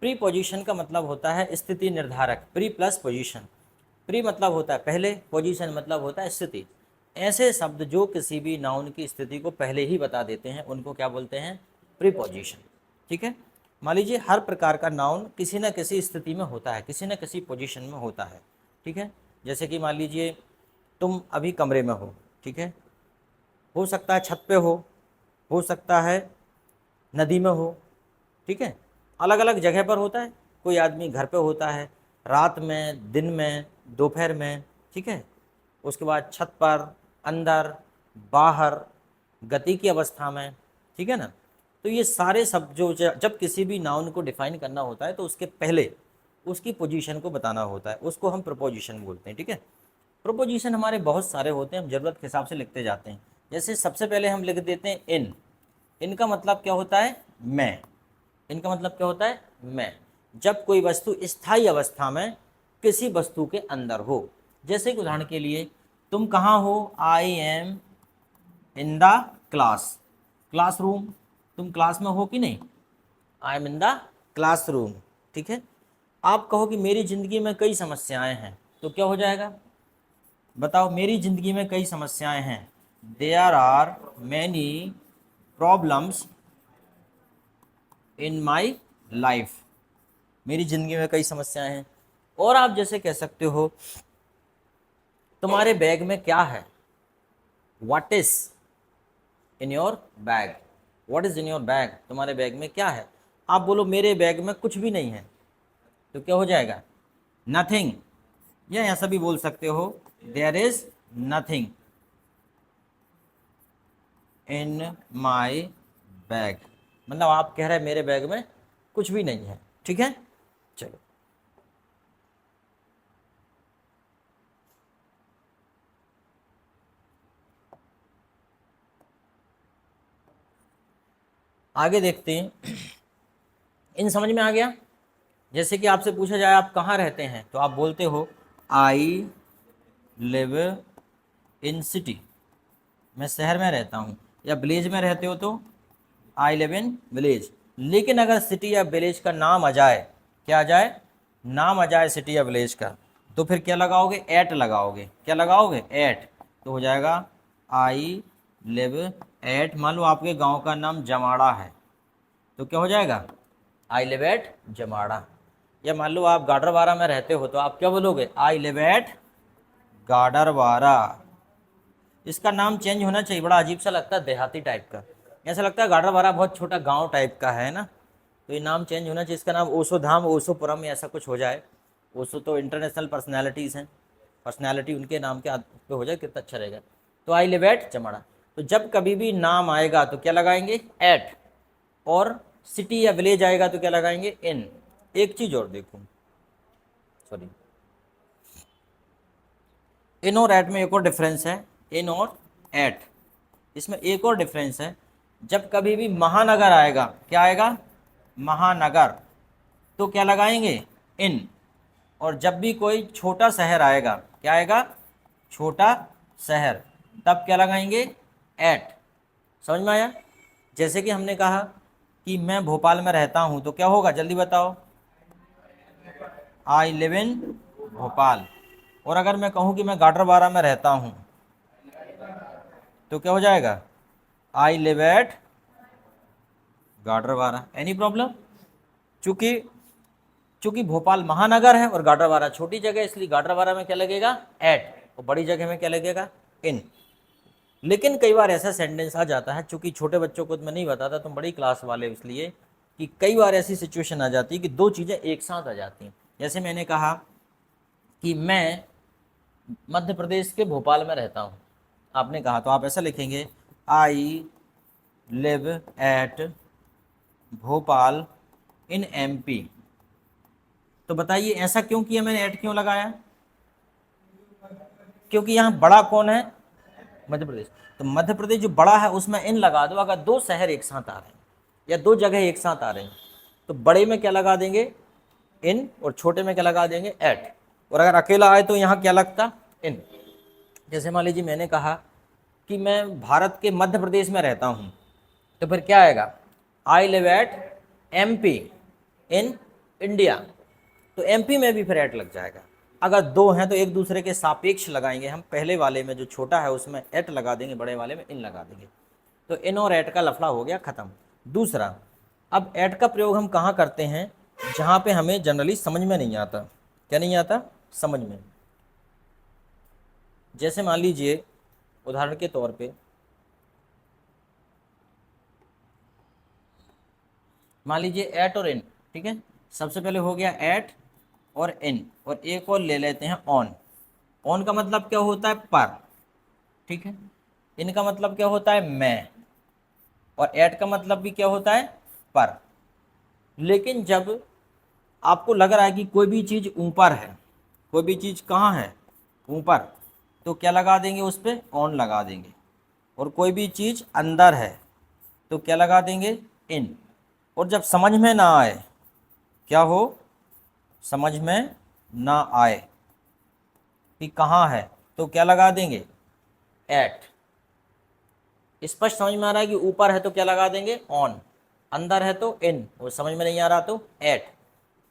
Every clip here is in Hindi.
प्रीपोजिशन का मतलब होता है स्थिति निर्धारक, प्री प्लस पोजीशन। प्री मतलब होता है पहले, पोजीशन मतलब होता है स्थिति। ऐसे शब्द जो किसी भी नाउन की स्थिति को पहले ही बता देते हैं उनको क्या बोलते हैं? प्रीपोजिशन। ठीक है, मान लीजिए हर प्रकार का नाउन किसी न किसी स्थिति में होता है, किसी न किसी पोजीशन में होता है। ठीक है, जैसे कि मान लीजिए तुम अभी कमरे में हो, ठीक है, हो सकता है छत पे हो सकता है नदी में हो, ठीक है, अलग अलग जगह पर होता है। कोई आदमी घर पे होता है, रात में, दिन में, दोपहर में, ठीक है, उसके बाद छत पर, अंदर, बाहर, गति की अवस्था में, ठीक है ना। तो ये सारे शब्द जो जब किसी भी नाउन को डिफाइन करना होता है तो उसके पहले उसकी पोजीशन को बताना होता है, उसको हम प्रपोजिशन बोलते हैं। ठीक है, प्रपोजिशन हमारे बहुत सारे होते हैं, हम ज़रूरत के हिसाब से लिखते जाते हैं। जैसे सबसे पहले हम लिख देते हैं इन। इनका मतलब क्या होता है? मैं। इनका मतलब क्या होता है? मैं। जब कोई वस्तु स्थायी अवस्था में किसी वस्तु के अंदर हो, जैसे कि उदाहरण के लिए तुम कहाँ हो? I am in the class, classroom. तुम क्लास में हो कि नहीं? I am in the classroom. ठीक है, आप कहो कि मेरी ज़िंदगी में कई समस्याएं हैं, तो क्या हो जाएगा? बताओ, मेरी ज़िंदगी में कई समस्याएं हैं। There are many problems in my life. मेरी ज़िंदगी में कई समस्याएं हैं। और आप जैसे कह सकते हो तुम्हारे बैग में क्या है? What is in your bag. What is in your bag, तुम्हारे बैग में क्या है? आप बोलो मेरे बैग में कुछ भी नहीं है, तो क्या हो जाएगा? नथिंग। या ऐसा भी बोल सकते हो, there is nothing in my bag. मतलब आप कह रहे हैं मेरे बैग में कुछ भी नहीं है। ठीक है, चलो आगे देखते हैं। इन समझ में आ गया? जैसे कि आपसे पूछा जाए आप कहाँ रहते हैं, तो आप बोलते हो आई लिव इन सिटी, मैं शहर में रहता हूँ। या विलेज में रहते हो तो आई लिव इन विलेज। लेकिन अगर सिटी या विलेज का नाम आ जाए, क्या आ जाए? नाम आ जाए सिटी या विलेज का, तो फिर क्या लगाओगे? एट लगाओगे। क्या लगाओगे? एट। तो हो जाएगा आई लिव एट। मान लो आपके गांव का नाम जमाड़ा है, तो क्या हो जाएगा? I live at Jamada. या मान लो आप गाडरवारा में रहते हो, तो आप क्या बोलोगे? आई लिव एट गाडरवारा। इसका नाम चेंज होना चाहिए, बड़ा अजीब सा लगता है, देहाती टाइप का। ऐसा लगता है गाडरवारा बहुत छोटा गांव टाइप का है ना, तो ये नाम चेंज होना चाहिए। इसका नाम ओशो धाम, ओशोपुरम या ऐसा कुछ हो जाए। ओशो तो इंटरनेशनल पर्सनैलिटीज़ हैं, पर्सनैलिटी उनके नाम के पे हो जाए, कितना अच्छा रहेगा। तो आई लिव एट जमाड़ा। तो जब कभी भी नाम आएगा तो क्या लगाएंगे? एट। और सिटी या विलेज आएगा तो क्या लगाएंगे? इन। एक चीज़ और देखो, सॉरी, इन और एट में एक और डिफरेंस है। इन और एट, इसमें एक और डिफरेंस है। जब कभी भी महानगर आएगा, क्या आएगा? महानगर, तो क्या लगाएंगे? इन। और जब भी कोई छोटा शहर आएगा, क्या आएगा? छोटा शहर, तब क्या लगाएंगे? एट। समझ में आया? जैसे कि हमने कहा कि मैं भोपाल में रहता हूँ, तो क्या होगा? जल्दी बताओ। I live in Bhopal. और अगर मैं कहूँ कि मैं गाडरवारा में रहता हूँ, तो क्या हो जाएगा? I live eight Gadarwara. Any problem? चूंकि चूंकि भोपाल महानगर है और गाडरवारा छोटी जगह, इसलिए गाडरवारा में क्या लगेगा? एट। और बड़ी जगह में क्या लगेगा? इन। लेकिन कई बार ऐसा सेंटेंस आ जाता है, चूंकि छोटे बच्चों को तो मैं नहीं बताता, तुम बड़ी क्लास वाले, इसलिए कि कई बार ऐसी सिचुएशन आ जाती है कि दो चीज़ें एक साथ आ जाती हैं। जैसे मैंने कहा कि मैं मध्य प्रदेश के भोपाल में रहता हूँ, आपने कहा, तो आप ऐसा लिखेंगे आई live eight Bhopal in MP. तो बताइए ऐसा क्यों किया मैंने, ऐड क्यों लगाया? क्योंकि यहाँ बड़ा कौन है? मध्य प्रदेश। तो मध्य प्रदेश जो बड़ा है उसमें इन लगा दो। अगर दो शहर एक साथ आ रहे हैं या दो जगह एक साथ आ रहे हैं, तो बड़े में क्या लगा देंगे? इन। और छोटे में क्या लगा देंगे? एट। और अगर अकेला आए तो यहाँ क्या लगता? इन। जैसे मान लीजिए मैंने कहा कि मैं भारत के मध्य प्रदेश में रहता हूँ, तो फिर क्या आएगा? आई live eight MP in India, तो एमपी में भी फिर एट लग जाएगा। अगर दो हैं तो एक दूसरे के सापेक्ष लगाएंगे हम, पहले वाले में जो छोटा है उसमें एट लगा देंगे, बड़े वाले में इन लगा देंगे, तो इन और एट का लफड़ा हो गया ख़त्म। दूसरा, अब एट का प्रयोग हम कहाँ करते हैं, जहाँ पे हमें जनरली समझ में नहीं आता। क्या नहीं आता? समझ में। जैसे मान लीजिए उदाहरण के तौर पे, मान लीजिए एट और इन, ठीक है, सबसे पहले हो गया एट और इन, और एक और ले लेते हैं ऑन। ऑन का मतलब क्या होता है? पर, ठीक है। इनका मतलब क्या होता है? मैं। और एट का मतलब भी क्या होता है? पर। लेकिन जब आपको लग रहा है कि कोई भी चीज़ ऊपर है, कोई भी चीज़ कहाँ है? ऊपर, तो क्या लगा देंगे? उस पर ऑन लगा देंगे। और कोई भी चीज़ अंदर है तो क्या लगा देंगे? इन। और जब समझ में ना आए, क्या हो? समझ में ना आए कि कहाँ है, तो क्या लगा देंगे? एट। स्पष्ट समझ में आ रहा है कि ऊपर है तो क्या लगा देंगे? ऑन। अंदर है तो इन। और समझ में नहीं आ रहा तो एट।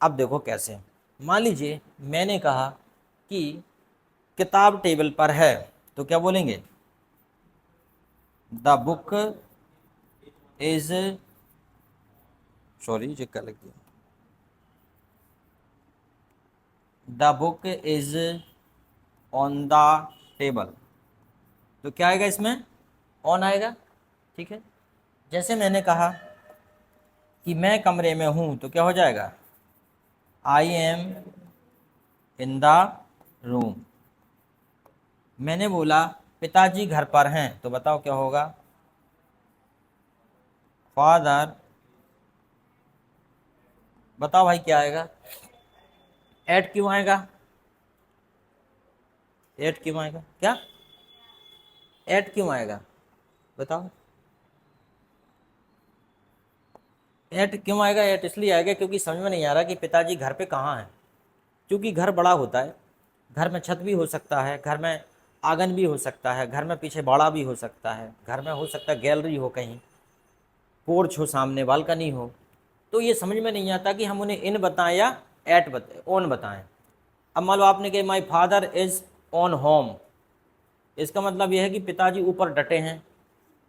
अब देखो कैसे। मान लीजिए मैंने कहा कि किताब टेबल पर है, तो क्या बोलेंगे? द बुक इज, सॉरी ये क्या लिख दिया, the book is on the table, तो क्या आएगा इसमें? ऑन आएगा, ठीक है। जैसे मैंने कहा कि मैं कमरे में हूँ, तो क्या हो जाएगा? I am in the room. मैंने बोला पिताजी घर पर हैं, तो बताओ क्या होगा? फादर, बताओ भाई क्या आएगा? एट क्यों आएगा? एट क्यों आएगा? क्या एट क्यों आएगा? बताओ। एट क्यों आएगा? एट इसलिए आएगा क्योंकि समझ में नहीं आ रहा कि पिताजी घर पे कहाँ हैं। क्योंकि घर बड़ा होता है, घर में छत भी हो सकता है, घर में आंगन भी हो सकता है, घर में पीछे बाड़ा भी हो सकता है, घर में हो सकता है गैलरी हो, कहीं पोर्च हो, सामने बालकनी हो। तो ये समझ में नहीं आता कि हम उन्हें इन बताएं या एट बताएं, ऑन बताएं। अब मान लो आपने कहा my father is on home, इसका मतलब यह है कि पिताजी ऊपर डटे हैं,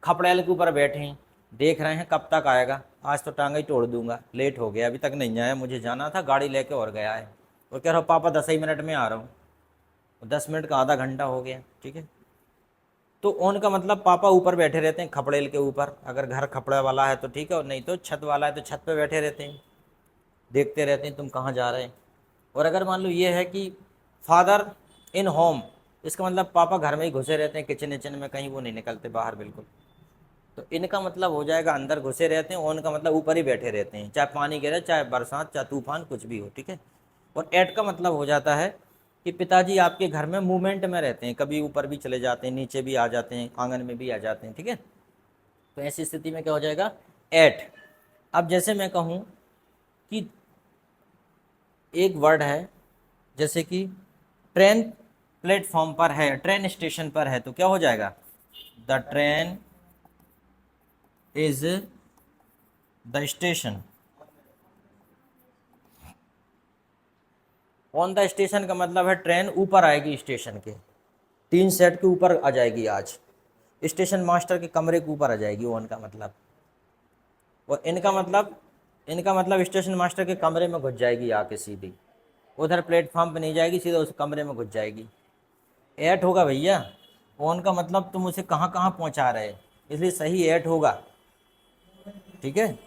खपड़ेल के ऊपर बैठे हैं, देख रहे हैं कब तक आएगा, आज तो टांगा ही तोड़ दूंगा, लेट हो गया, अभी तक नहीं आया, मुझे जाना था, गाड़ी लेके और गया है। और कह रहा हूँ पापा 10 ही मिनट में आ रहा हूँ, 10 मिनट का आधा घंटा हो गया, ठीक है। तो ऑन का मतलब पापा ऊपर बैठे रहते हैं खपड़ेल के ऊपर, अगर घर खपड़े वाला है तो ठीक है, और नहीं तो छत वाला है तो छत पे बैठे रहते हैं, देखते रहते हैं तुम कहाँ जा रहे हैं। और अगर मान लो ये है कि फादर इन होम, इसका मतलब पापा घर में ही घुसे रहते हैं, किचन विचन में कहीं वो नहीं निकलते बाहर बिल्कुल। तो इनका मतलब हो जाएगा अंदर घुसे रहते हैं, ऑन का मतलब ऊपर ही बैठे रहते हैं, चाहे पानी गिरे, चाहे बरसात, चाहे तूफान, कुछ भी हो, ठीक है। और एट का मतलब हो जाता है कि पिताजी आपके घर में मूवमेंट में रहते हैं, कभी ऊपर भी चले जाते हैं, नीचे भी आ जाते हैं, आंगन में भी आ जाते हैं, ठीक है। तो ऐसी स्थिति में क्या हो जाएगा? एट। अब जैसे मैं कहूँ कि एक वर्ड है, जैसे कि ट्रेन प्लेटफॉर्म पर है, ट्रेन स्टेशन पर है, तो क्या हो जाएगा? The train is the station. On the station का मतलब है ट्रेन ऊपर आएगी स्टेशन के, 3 सेट के ऊपर आ जाएगी आज, स्टेशन मास्टर के कमरे के ऊपर आ जाएगी, ऑन का मतलब। और इनका मतलब स्टेशन मास्टर के कमरे में घुस जाएगी आके सीधी, उधर प्लेटफॉर्म पे नहीं जाएगी, सीधा उस कमरे में घुस जाएगी। एट होगा भैया। ऑन का मतलब तुम उसे कहाँ कहाँ पहुँचा रहे हैं, इसलिए सही एट होगा, ठीक है।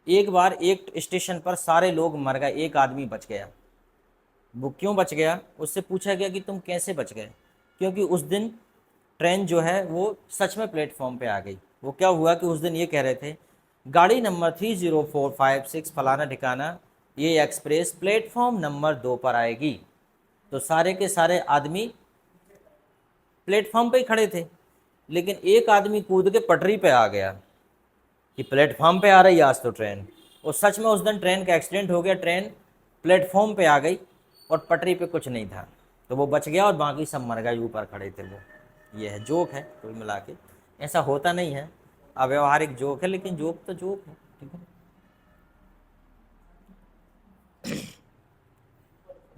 एक बार एक स्टेशन पर सारे लोग मर गए, एक आदमी बच गया। वो क्यों बच गया? उससे पूछा गया कि तुम कैसे बच गए? क्योंकि उस दिन ट्रेन जो है वो सच में प्लेटफॉर्म पे आ गई। वो क्या हुआ कि उस दिन ये कह रहे थे गाड़ी नंबर 30456 फलाना ठिकाना, ये एक्सप्रेस प्लेटफॉर्म नंबर 2 पर आएगी। तो सारे के सारे आदमी प्लेटफॉर्म पे ही खड़े थे, लेकिन एक आदमी कूद के पटरी पे आ गया कि प्लेटफॉर्म पे आ रही है आज तो ट्रेन। और सच में उस दिन ट्रेन का एक्सीडेंट हो गया, ट्रेन प्लेटफॉर्म पे आ गई और पटरी पे कुछ नहीं था, तो वो बच गया और बाकी सब मर गए, ऊपर खड़े थे वो। ये है जोक है कुल मिला के। ऐसा होता नहीं है, अव्यवहारिक जोक है, लेकिन जोक तो जोक है, ठीक है।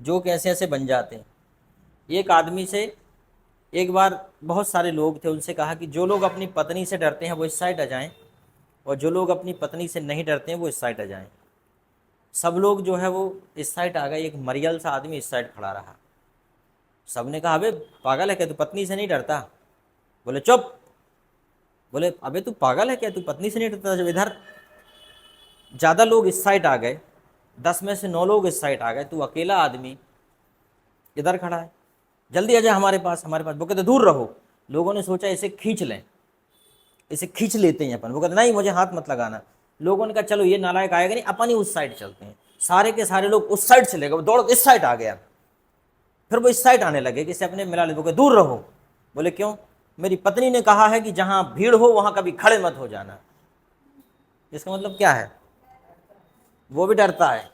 जोक ऐसे ऐसे बन जाते हैं। एक आदमी से एक बार बहुत सारे लोग थे, उनसे कहा कि जो लोग अपनी पत्नी से डरते हैं वो इस साइड आ जाएं, और जो लोग अपनी पत्नी से नहीं डरते हैं वो इस साइड आ जाएं। सब लोग जो है वो इस साइड आ गए, एक मरियल सा आदमी इस साइड खड़ा रहा। सबने कहा, अबे पागल है क्या, तू पत्नी से नहीं डरता? बोले चुप। बोले अबे तू पागल है क्या, तू पत्नी से नहीं डरता? जब इधर ज़्यादा लोग इस साइड आ गए, 10 में से 9 लोग इस साइड आ गए, तू अकेला आदमी इधर खड़ा है, जल्दी आ जा हमारे पास, हमारे पास। वो कहते दूर रहो। लोगों ने सोचा इसे खींच लें, इसे खींच लेते हैं अपन। वो कहते नहीं, मुझे हाथ मत लगाना। लोगों ने कहा चलो ये नालायक आएगा नहीं, अपन ही उस साइड चलते हैं। सारे के सारे लोग उस साइड चले गए, वो दौड़ इस साइड आ गया। फिर वो इस साइड आने लगे कि इसे अपने मिला ले। वो कहते दूर रहो। बोले क्यों? मेरी पत्नी ने कहा है कि जहां भीड़ हो वहां कभी खड़े मत हो जाना। इसका मतलब क्या है? वो भी डरता है,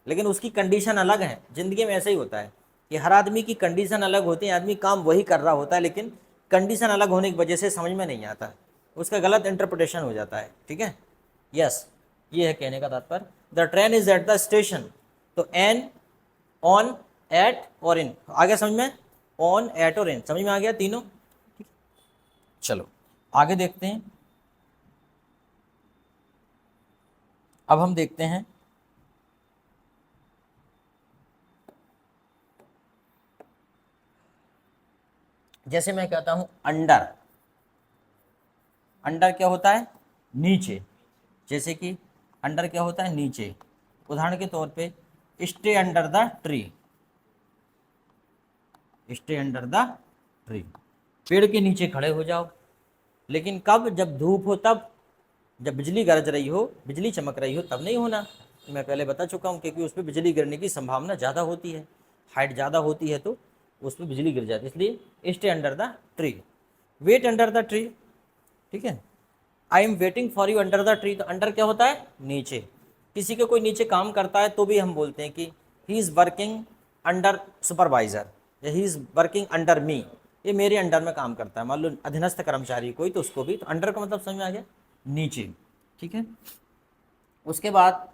लेकिन उसकी कंडीशन अलग है। ज़िंदगी में ऐसे ही होता है कि हर आदमी की कंडीशन अलग होती है। आदमी काम वही कर रहा होता है, लेकिन कंडीशन अलग होने की वजह से समझ में नहीं आता, उसका गलत इंटरप्रिटेशन हो जाता है, ठीक है। यस, ये है कहने का तात्पर्य। The train is at the station. तो एन, ऑन, एट और इन आ गया समझ में? ऑन, एट और इन समझ में आ गया तीनों। चलो आगे देखते हैं। अब हम देखते हैं जैसे मैं कहता हूं अंडर। अंडर क्या होता है? नीचे। जैसे कि अंडर क्या होता है? नीचे। उदाहरण के तौर पे stay under the tree. Stay under the tree, पेड़ के नीचे खड़े हो जाओ। लेकिन कब? जब धूप हो तब, जब बिजली गरज रही हो, बिजली चमक रही हो, तब नहीं होना। मैं पहले बता चुका हूँ, क्योंकि उस पर बिजली गिरने की संभावना ज़्यादा होती है, हाइट ज़्यादा होती है तो उस पर बिजली गिर जाती है। इसलिए stay under the tree, wait under the tree, ठीक है। I am waiting for you under the tree. तो अंडर क्या होता है? नीचे। किसी के कोई नीचे काम करता है तो भी हम बोलते हैं कि he is working under supervisor, या he is working under me, ये मेरे अंडर में काम करता है। मान लो अधीनस्थ कर्मचारी कोई, तो उसको भी। तो अंडर का मतलब समझ में आ गया? नीचे, ठीक है। उसके बाद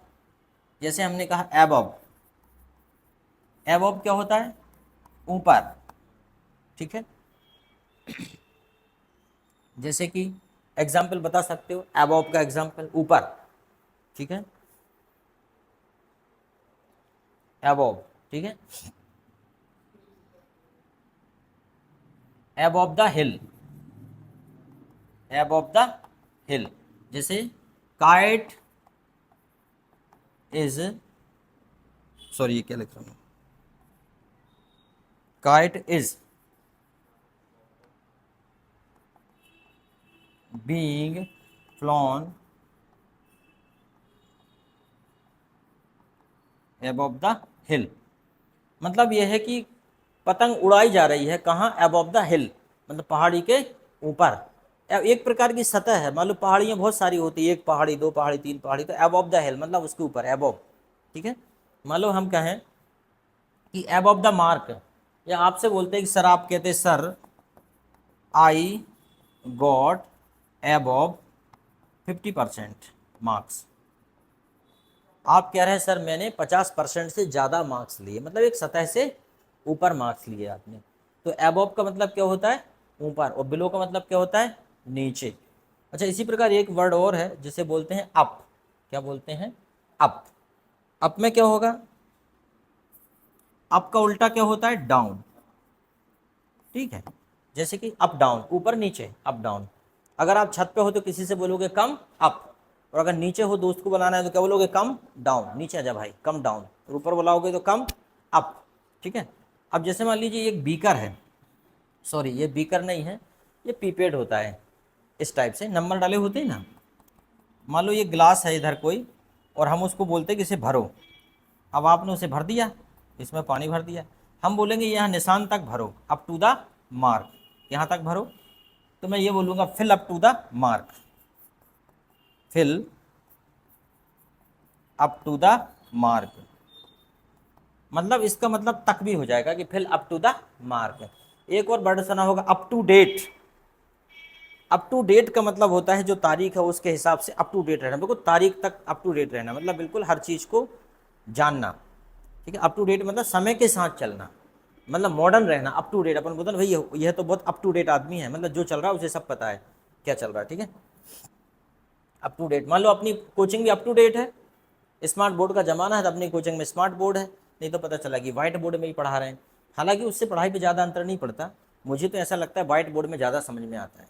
जैसे हमने कहा एबव। एबव क्या होता है? ऊपर, ठीक है। जैसे कि एग्जाम्पल बता सकते हो, एबव का एग्जाम्पल ऊपर, ठीक है। एबव, ठीक है। Above the hill, above the हिल। जैसे काइट इज, सॉरी ये क्या लिख रहा हूँ, kite is being flown above the हिल। मतलब यह है कि पतंग उड़ाई जा रही है कहाँ? अबव द हिल, मतलब पहाड़ी के ऊपर। एक प्रकार की सतह है, मान लो पहाड़ियाँ बहुत सारी होती है, एक पहाड़ी, दो पहाड़ी, तीन पहाड़ी, तो अबव द हिल मतलब उसके ऊपर, अबव, ठीक है। मान लो हम कहें कि अबव द मार्क, या आपसे बोलते हैं कि सर, आप कहते हैं sir I got above 50% marks. आप कह रहे हैं सर मैंने 50% से ज़्यादा मार्क्स लिए, मतलब एक सतह से ऊपर मार्क्स लिए आपने। तो एबोव का मतलब क्या होता है? ऊपर, और बिलो का मतलब क्या होता है? नीचे। अच्छा, इसी प्रकार एक वर्ड और है जिसे बोलते हैं अप। क्या बोलते हैं? अप। अप में क्या होगा? अप का उल्टा क्या होता है? डाउन, ठीक है। जैसे कि अप डाउन, ऊपर नीचे, अप डाउन। अगर आप छत पे हो तो किसी से बोलोगे कम अप, और अगर नीचे हो, दोस्त को बुलाना है, तो क्या बोलोगे? कम डाउन, नीचे आ जा भाई, कम डाउन। और ऊपर बुलाओगे तो कम अप, ठीक है। अब जैसे मान लीजिए एक बीकर है, सॉरी ये बीकर नहीं है, ये पीपेड होता है, इस टाइप से नंबर डाले होते हैं ना। मान लो ये ग्लास है इधर कोई, और हम उसको बोलते हैं कि इसे भरो। अब आपने उसे भर दिया, इसमें पानी भर दिया। हम बोलेंगे यहाँ निशान तक भरो, अप टू द मार्क, यहाँ तक भरो। तो मैं ये बोलूँगा fill up to the mark, fill up to the mark. मतलब इसका मतलब तक भी हो जाएगा कि fill up to the mark. एक और वर्ड सुना होगा up to date. Up to date का मतलब होता है जो तारीख है उसके हिसाब से अप टू डेट रहना, बिल्कुल तारीख तक अप टू डेट रहना, मतलब बिल्कुल हर चीज़ को जानना। ठीक है, अप टू डेट मतलब समय के साथ चलना, मतलब मॉडर्न रहना, अप टू डेट। अपन बोलते हैं भाई यह तो बहुत अप टू डेट आदमी है, मतलब जो चल रहा है उसे सब पता है क्या चल रहा है। ठीक है, अप टू डेट। मान लो अपनी कोचिंग भी अप टू डेट है, स्मार्ट बोर्ड का ज़माना है तो अपनी कोचिंग में स्मार्ट बोर्ड है, नहीं तो पता चला कि वाइट बोर्ड में ही पढ़ा रहे हैं। हालांकि उससे पढ़ाई पे ज़्यादा अंतर नहीं पड़ता, मुझे तो ऐसा लगता है वाइट बोर्ड में ज़्यादा समझ में आता है,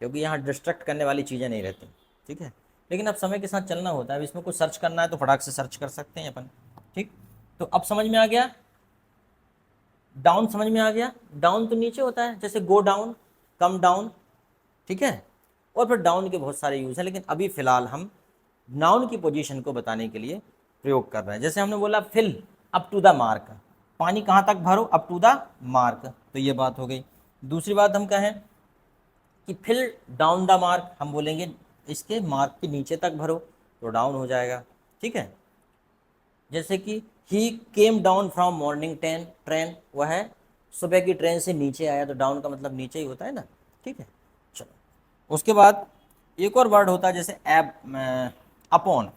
क्योंकि यहाँ डिस्ट्रैक्ट करने वाली चीज़ें नहीं रहती। ठीक है, लेकिन अब समय के साथ चलना होता है, अब इसमें कुछ सर्च करना है तो फटाक से सर्च कर सकते हैं अपन। ठीक, तो अब समझ में आ गया, डाउन समझ में आ गया। डाउन तो नीचे होता है, जैसे गो डाउन, कम डाउन। ठीक है, और फिर डाउन के बहुत सारे यूज़ हैं, लेकिन अभी फ़िलहाल हम नाउन की पोजीशन को बताने के लिए प्रयोग कर रहे हैं। जैसे हमने बोला fill up to the mark, पानी कहाँ तक भरो, अप टू द मार्क, तो ये बात हो गई। दूसरी बात हम कहें कि फिल डाउन द मार्क, हम बोलेंगे इसके मार्क के नीचे तक भरो, तो डाउन हो जाएगा। ठीक है, जैसे कि he came down from morning train, वह है सुबह की ट्रेन से नीचे आया, तो डाउन का मतलब नीचे ही होता है ना। ठीक है, चलो उसके बाद एक और वर्ड होता है जैसे एब, अपॉन।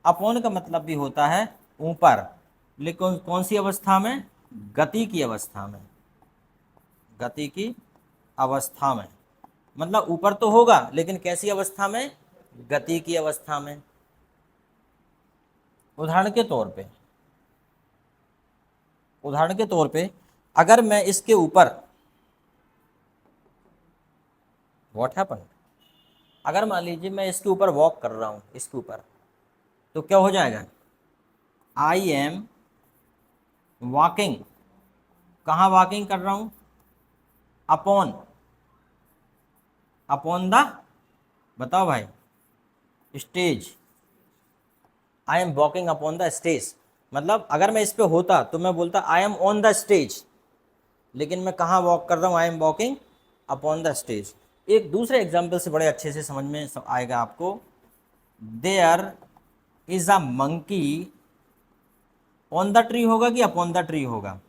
अपॉन का मतलब भी होता है ऊपर, लेकिन कौन सी अवस्था में, गति की अवस्था में, गति की अवस्था में, मतलब ऊपर तो होगा लेकिन कैसी अवस्था में, गति की अवस्था में। उदाहरण के तौर पे अगर मैं इसके ऊपर, व्हाट हैपन, अगर मान लीजिए मैं इसके ऊपर वॉक कर रहा हूँ, इसके ऊपर, तो क्या हो जाएगा, आई एम वॉकिंग। कहाँ वॉकिंग कर रहा हूँ, अपॉन, अपॉन द, बताओ भाई, stage. I am walking upon the stage, मतलब अगर मैं इस पे होता तो मैं बोलता I am on the stage, लेकिन मैं कहाँ वॉक कर रहा हूँ, I am walking upon the stage. एक दूसरे एग्जाम्पल से बड़े अच्छे से समझ में आएगा आपको। There is a monkey on the tree होगा कि अपॉन द ट्री होगा,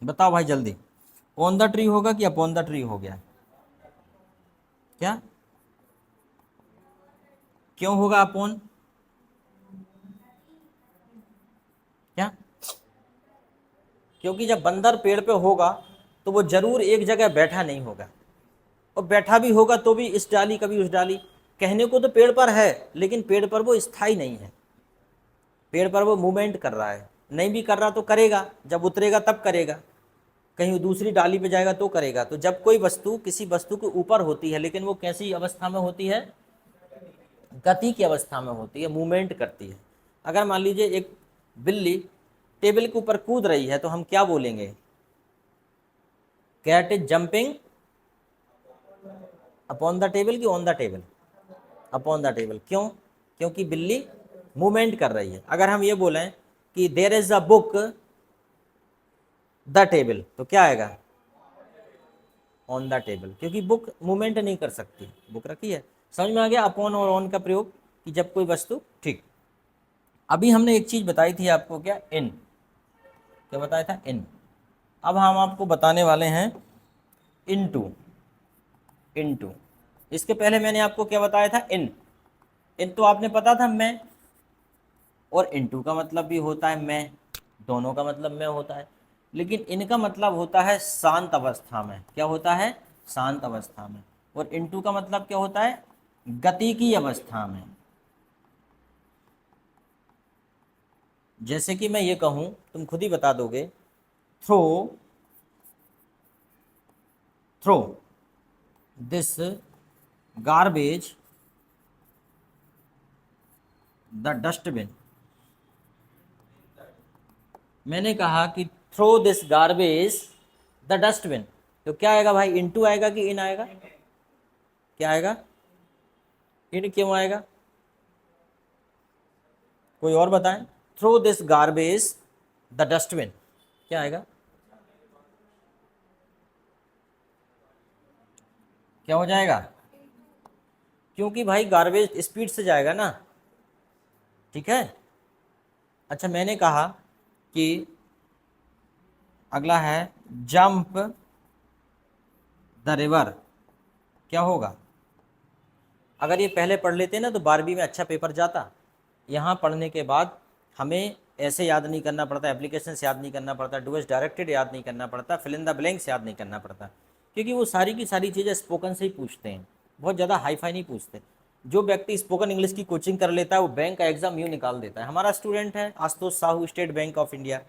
बताओ भाई जल्दी, ऑन द ट्री होगा कि अपॉन द ट्री हो गया, क्या, क्यों होगा अपॉन, क्या, क्योंकि जब बंदर पेड़ पे होगा तो वो जरूर एक जगह बैठा नहीं होगा, और बैठा भी होगा तो भी इस डाली कभी उस डाली, कहने को तो पेड़ पर है लेकिन पेड़ पर वो स्थायी नहीं है, पेड़ पर वो मूवमेंट कर रहा है, नहीं भी कर रहा तो करेगा, जब उतरेगा तब करेगा, कहीं दूसरी डाली पे जाएगा तो करेगा। तो जब कोई वस्तु किसी वस्तु के ऊपर होती है लेकिन वो कैसी अवस्था में होती है, गति की अवस्था में होती है, मूवमेंट करती है। अगर मान लीजिए एक बिल्ली टेबल के ऊपर कूद रही है तो हम क्या बोलेंगे, cat is jumping upon the table की on the table, upon the table, क्यों, क्योंकि बिल्ली मूवमेंट कर रही है। अगर हम ये बोलें कि there is a book the table, तो क्या आएगा, ऑन द टेबल, क्योंकि बुक मूवमेंट नहीं कर सकती, बुक रखी है। समझ में आ गया अपॉन और ऑन का प्रयोग, कि जब कोई वस्तु, ठीक। अभी हमने एक चीज बताई थी आपको, क्या, इन, क्या बताया था, इन। अब हम आपको बताने वाले हैं इनटू, इनटू। इसके पहले मैंने आपको क्या बताया था, इन, इन तो आपने पता था मैं, और इनटू का मतलब भी होता है मैं, दोनों का मतलब मैं होता है, लेकिन इनका मतलब होता है शांत अवस्था में, क्या होता है, शांत अवस्था में, और इनटू का मतलब क्या होता है, गति की अवस्था में। जैसे कि मैं ये कहूं, तुम खुद ही बता दोगे, throw, throw this garbage the dustbin. मैंने कहा कि throw this garbage the dustbin, तो क्या आएगा भाई, इनटू आएगा कि इन आएगा, क्या आएगा, इन क्यों आएगा, कोई और बताएं, throw this garbage the dustbin, क्या आएगा, क्या हो जाएगा, क्योंकि भाई गार्बेज स्पीड से जाएगा ना। ठीक है, अच्छा मैंने कहा कि अगला है जंप द रिवर, क्या होगा? अगर ये पहले पढ़ लेते ना तो 12वीं में अच्छा पेपर जाता। यहाँ पढ़ने के बाद हमें ऐसे याद नहीं करना पड़ता, एप्लीकेशंस याद नहीं करना पड़ता, डू एस डायरेक्टेड याद नहीं करना पड़ता, फिल इन द ब्लैंक्स याद नहीं करना पड़ता, क्योंकि वो सारी की सारी चीज़ें स्पोकन से ही पूछते हैं, बहुत ज़्यादा हाई फाई नहीं पूछते। जो व्यक्ति स्पोकन इंग्लिश की कोचिंग कर लेता है वो बैंक का एग्जाम यूँ निकाल देता है। हमारा स्टूडेंट है Ashutosh Sahu, state bank of India,